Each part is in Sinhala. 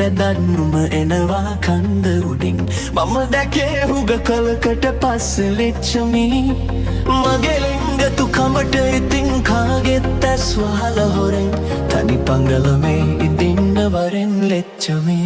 බැදන්නුම එනවා කන්ද උඩින් මම දැකේ හුග කලකට පස්සේ ලෙච්චමි මගේ ලිංගතු කමට ඉතින් කාගෙත් ඇස් වහලා හොරෙන් තනි පංගලමේ ඉදින්න වරෙන් ලෙච්චමි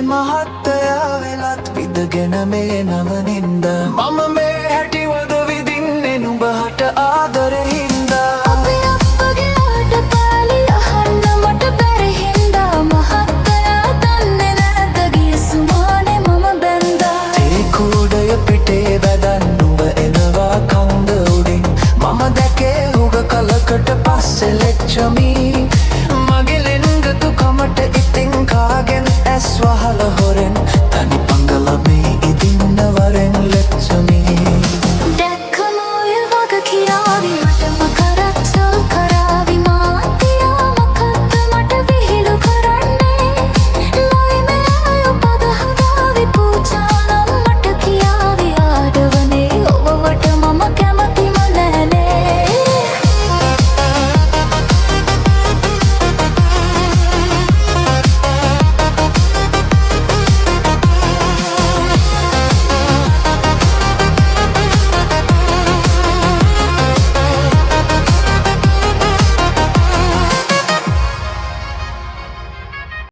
මහත්තයා වෙලත් විදගෙන මේ නවනින්ද මම මේ හැටිවද විදින්නේ නුඹහට ආදරේ හින්දා අපි අපගේ ආට පාලි අහන්න මට බැරි හින්දා මහත්තයා දන්නේ නැද්ද ගිය සුමානේ මම බැන්දා තේ කුඩය පිටේ බැදන් නුඹ එනවා කන්ද උඩින් මම දැකේ හුග කලකට පස්සේ ලෙච්චමි මගේ ලිංගතු කමට ඉතින් කාගෙන් ඇස් වහලා